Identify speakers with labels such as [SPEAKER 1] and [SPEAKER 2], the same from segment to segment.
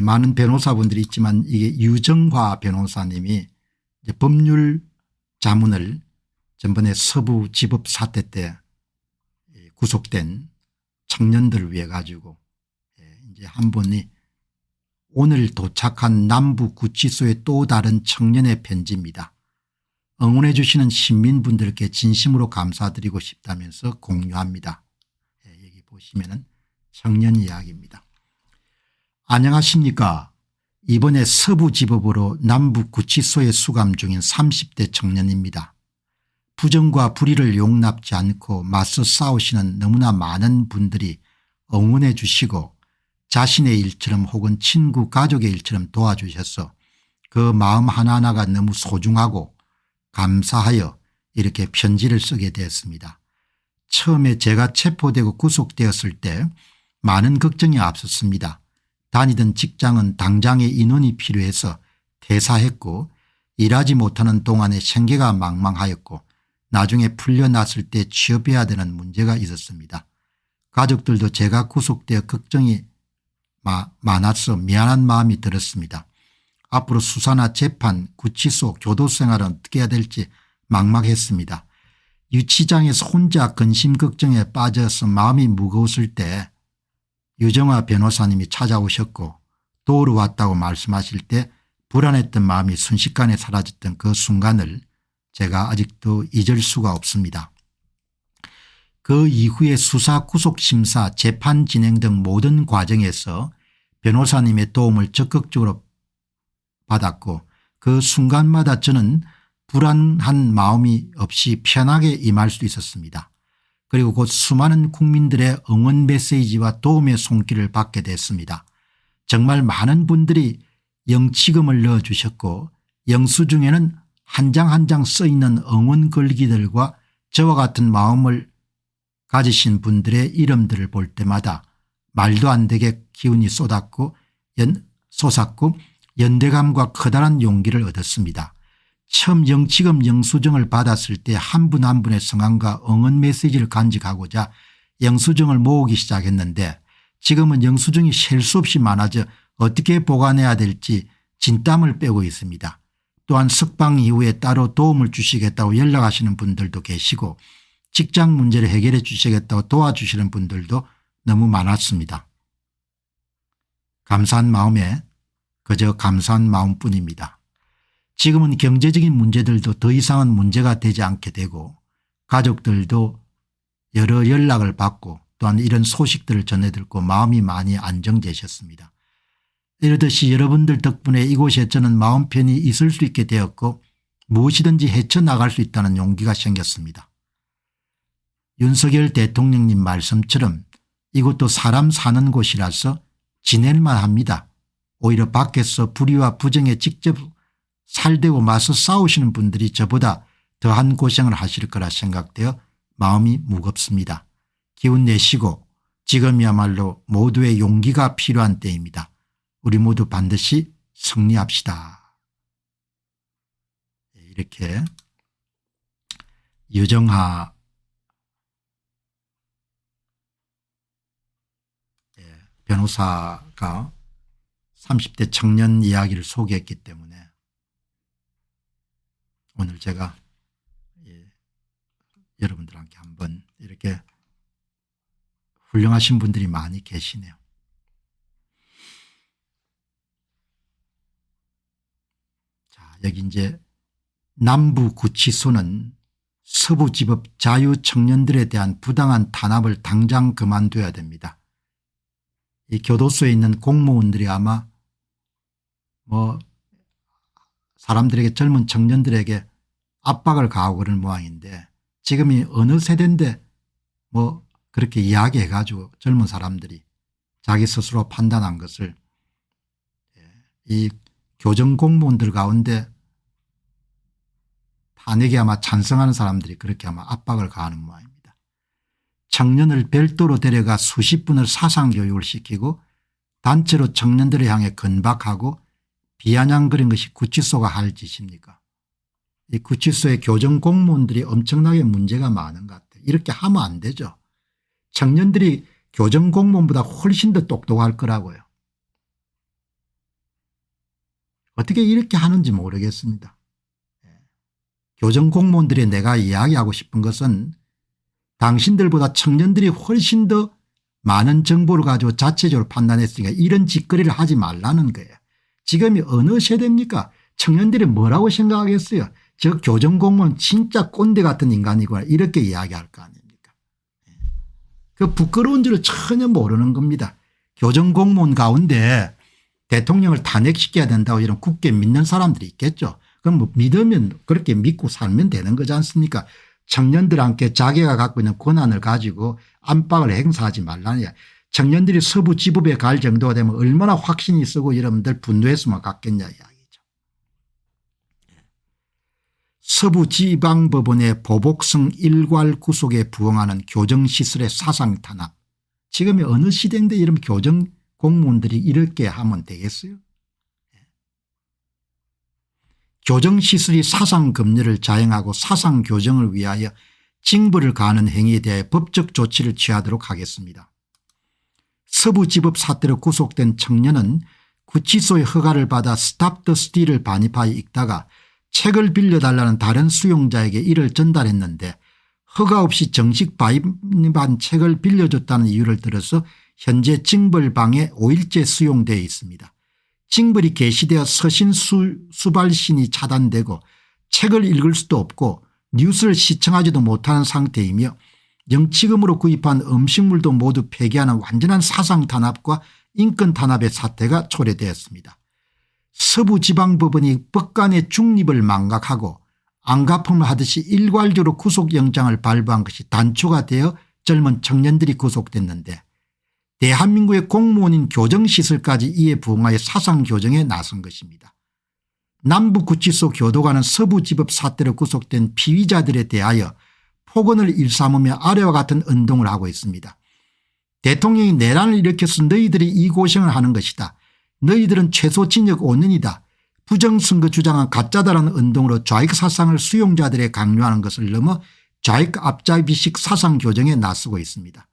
[SPEAKER 1] 많은 변호사분들이 있지만 이게 유정화 변호사님이 이제 법률 자문을 전번에 서부지법 사태 때 구속된 청년들을 위해 가지고 이제 한 분이 오늘 도착한 남부구치소의 또 다른 청년의 편지입니다. 응원해 주시는 시민분들께 진심으로 감사드리고 싶다면서 공유합니다. 여기 보시면은 청년 이야기입니다. 안녕하십니까. 이번에 서부지법으로 남부구치소에 수감 중인 30대 청년입니다. 부정과 불의를 용납지 않고 맞서 싸우시는 너무나 많은 분들이 응원해 주시고 자신의 일처럼 혹은 친구 가족의 일처럼 도와주셔서 그 마음 하나하나가 너무 소중하고 감사하여 이렇게 편지를 쓰게 되었습니다. 처음에 제가 체포되고 구속되었을 때 많은 걱정이 앞섰습니다. 다니던 직장은 당장의 인원이 필요해서 퇴사했고 일하지 못하는 동안에 생계가 망망하였고 나중에 풀려났을 때 취업해야 되는 문제가 있었습니다. 가족들도 제가 구속되어 걱정이 많아서 미안한 마음이 들었습니다. 앞으로 수사나 재판, 구치소, 교도생활은 어떻게 해야 될지 막막했습니다. 유치장에서 혼자 근심 걱정에 빠져서 마음이 무거웠을 때 유정화 변호사님이 찾아오셨고 도우러 왔다고 말씀하실 때 불안했던 마음이 순식간에 사라졌던 그 순간을 제가 아직도 잊을 수가 없습니다. 그 이후에 수사, 구속심사, 재판 진행 등 모든 과정에서 변호사님의 도움을 적극적으로 받았고 그 순간마다 저는 불안한 마음이 없이 편하게 임할 수 있었습니다. 그리고 곧 수많은 국민들의 응원 메시지와 도움의 손길을 받게 됐습니다. 정말 많은 분들이 영치금을 넣어주셨고 영수증에는 한 장 한 장 써있는 응원 글귀들과 저와 같은 마음을 가지신 분들의 이름들을 볼 때마다 말도 안 되게 기운이 쏟았고 연대감과 커다란 용기를 얻었습니다. 처음 영치금 영수증을 받았을 때 한 분 한 분의 성함과 응원 메시지를 간직하고자 영수증을 모으기 시작했는데 지금은 영수증이 셀 수 없이 많아져 어떻게 보관해야 될지 진땀을 빼고 있습니다. 또한 석방 이후에 따로 도움을 주시겠다고 연락하시는 분들도 계시고 직장 문제를 해결해 주시겠다고 도와주시는 분들도 너무 많았습니다. 감사한 마음에 그저 감사한 마음뿐입니다. 지금은 경제적인 문제들도 더 이상은 문제가 되지 않게 되고 가족들도 여러 연락을 받고 또한 이런 소식들을 전해 듣고 마음이 많이 안정되셨습니다. 이러듯이 여러분들 덕분에 이곳에 저는 마음 편히 있을 수 있게 되었고 무엇이든지 헤쳐나갈 수 있다는 용기가 생겼습니다. 윤석열 대통령님 말씀처럼 이곳도 사람 사는 곳이라서 지낼만 합니다. 오히려 밖에서 불의와 부정에 직접 살대고 맞서 싸우시는 분들이 저보다 더한 고생을 하실 거라 생각되어 마음이 무겁습니다. 기운 내시고 지금이야말로 모두의 용기가 필요한 때입니다. 우리 모두 반드시 승리합시다. 이렇게 유정화 변호사가 30대 청년 이야기를 소개했기 때문에 오늘 제가 여러분들한테 한번 이렇게 훌륭하신 분들이 많이 계시네요. 자, 여기 이제 남부구치소는 서부지법 자유청년들에 대한 부당한 탄압을 당장 그만둬야 됩니다. 이 교도소에 있는 공무원들이 아마 사람들에게 젊은 청년들에게 압박을 가하고 그런 모양인데 지금이 어느 세대인데 그렇게 이야기해 가지고 젊은 사람들이 자기 스스로 판단한 것을 이 교정 공무원들 가운데 탄핵에 아마 찬성하는 사람들이 그렇게 아마 압박을 가하는 모양입니다. 청년을 별도로 데려가 수십 분을 사상교육을 시키고 단체로 청년들을 향해 건박하고 비아냥거린 것이 구치소가 할 짓입니까? 이 구치소의 교정 공무원들이 엄청나게 문제가 많은 것 같아요. 이렇게 하면 안 되죠. 청년들이 교정 공무원보다 훨씬 더 똑똑할 거라고요. 어떻게 이렇게 하는지 모르겠습니다. 교정 공무원들이 내가 이야기하고 싶은 것은 당신들보다 청년들이 훨씬 더 많은 정보를 가지고 자체적으로 판단했으니까 이런 짓거리를 하지 말라는 거예요. 지금이 어느 세대입니까? 청년들이 뭐라고 생각하겠어요? 저 교정 공무원 진짜 꼰대 같은 인간이구나 이렇게 이야기할 거 아닙니까? 그 부끄러운 줄을 전혀 모르는 겁니다. 교정 공무원 가운데 대통령을 탄핵시켜야 된다고 이런 굳게 믿는 사람들이 있겠죠. 그럼 뭐 믿으면 그렇게 믿고 살면 되는 거지 않습니까? 청년들한테 자기가 갖고 있는 권한을 가지고 안팎을 행사하지 말라냐. 청년들이 서부지법에 갈 정도가 되면 얼마나 확신이 쓰고 여러분들 분노했으면 갔겠냐 이야기죠. 서부지방법원의 보복성 일괄 구속에 부응하는 교정시설의 사상탄압. 지금이 어느 시대인데 이런 교정 공무원들이 이렇게 하면 되겠어요? 교정시설이 사상검열을 자행하고 사상교정을 위하여 징벌을 가하는 행위에 대해 법적 조치를 취하도록 하겠습니다. 서부지법 사태로 구속된 청년은 구치소의 허가를 받아 스탑 더 스틸을 반입하여 읽다가 책을 빌려달라는 다른 수용자에게 이를 전달했는데 허가 없이 정식 반입한 책을 빌려줬다는 이유를 들어서 현재 징벌방에 5일째 수용되어 있습니다. 징벌이 개시되어 서신 수발신이 차단되고 책을 읽을 수도 없고 뉴스를 시청하지도 못하는 상태이며 영치금으로 구입한 음식물도 모두 폐기하는 완전한 사상탄압과 인권탄압의 사태가 초래되었습니다. 서부지방법원이 법관의 중립을 망각하고 안가품을 하듯이 일괄적으로 구속영장을 발부한 것이 단초가 되어 젊은 청년들이 구속됐는데 대한민국의 공무원인 교정시설까지 이에 부응하여 사상교정에 나선 것입니다. 남부구치소 교도관은 서부지법 사태로 구속된 피의자들에 대하여 폭언을 일삼으며 아래와 같은 운동을 하고 있습니다. 대통령이 내란을 일으켜서 너희들이 이 고생을 하는 것이다. 너희들은 최소 징역 5년이다. 부정선거 주장한 가짜다라는 운동으로 좌익사상을 수용자들에 강요하는 것을 넘어 좌익 앞잡이식 사상교정에 나서고 있습니다.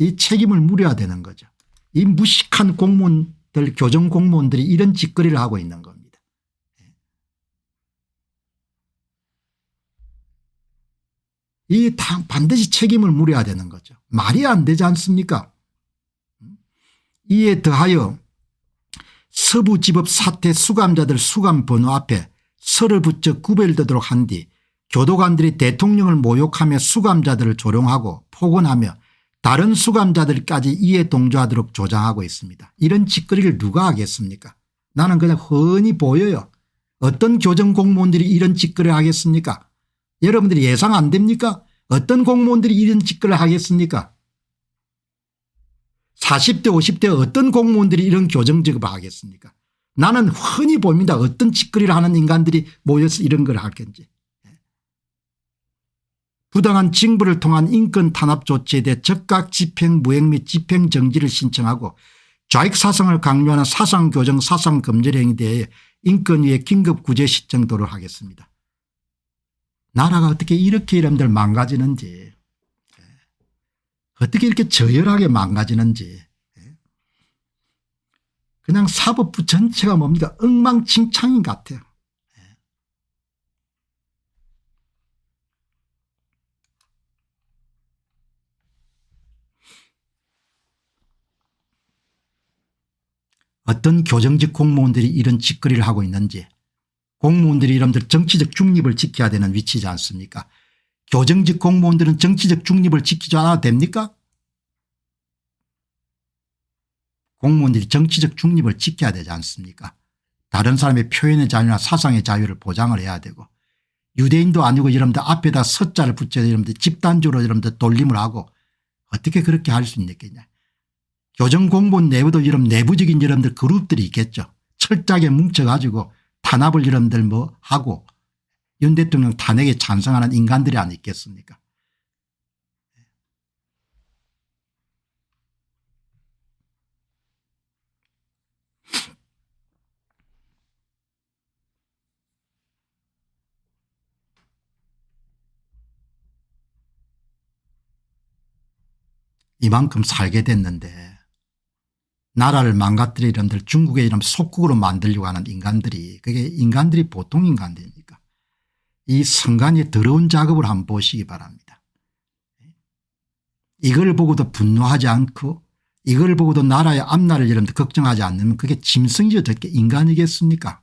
[SPEAKER 1] 이 책임을 물어야 되는 거죠. 이 무식한 공무원들 교정 공무원들이 이런 짓거리를 하고 있는 겁니다. 이 반드시 책임을 물어야 되는 거죠. 말이 안 되지 않습니까? 이에 더하여 서부지법 사태 수감자들 수감 번호 앞에 설을 붙여 구별되도록 한 뒤 교도관들이 대통령을 모욕하며 수감자들을 조롱하고 폭언하며 다른 수감자들까지 이에 동조하도록 조장하고 있습니다. 이런 짓거리를 누가 하겠습니까? 나는 그냥 훤히 보여요. 어떤 교정 공무원들이 이런 짓거리를 하겠습니까? 여러분들이 예상 안 됩니까? 어떤 공무원들이 이런 짓거리를 하겠습니까? 40대 50대 어떤 공무원들이 이런 교정직업을 하겠습니까? 나는 흔히 봅니다. 어떤 짓거리를 하는 인간들이 모여서 이런 걸 하겠지. 부당한 징벌을 통한 인권 탄압 조치에 대해 즉각 집행 무행 및 집행 정지를 신청하고 좌익 사상을 강요하는 사상교정 사상검열 행위에 대해 인권위에 긴급 구제 신청도록 하겠습니다. 나라가 어떻게 이렇게 여러분들 망가지는지, 어떻게 이렇게 저열하게 망가지는지, 그냥 사법부 전체가 뭡니까 엉망진창인 것 같아요. 어떤 교정직 공무원들이 이런 짓거리를 하고 있는지, 공무원들이 여러분들 정치적 중립을 지켜야 되는 위치지 않습니까? 교정직 공무원들은 정치적 중립을 지키지 않아도 됩니까? 공무원들이 정치적 중립을 지켜야 되지 않습니까? 다른 사람의 표현의 자유나 사상의 자유를 보장을 해야 되고, 유대인도 아니고 여러분들 앞에다 서자를 붙여서 여러분들 집단적으로 여러분들 돌림을 하고 어떻게 그렇게 할 수 있겠냐. 교정 공무원 내부도 여러분 내부적인 여러분들 그룹들이 있겠죠. 철저하게 뭉쳐가지고 탄압을 여러분들 뭐 하고 윤 대통령 탄핵에 찬성하는 인간들이 아니겠습니까? 이만큼 살게 됐는데 나라를 망가뜨릴 이름들 중국의 이름 속국으로 만들려고 하는 인간들이 그게 인간들이 보통 인간들입니까? 이 선관위 더러운 작업을 한번 보시기 바랍니다. 이걸 보고도 분노하지 않고 이걸 보고도 나라의 앞날을 여러분들 걱정하지 않으면 그게 짐승이죠. 저게 인간이겠습니까?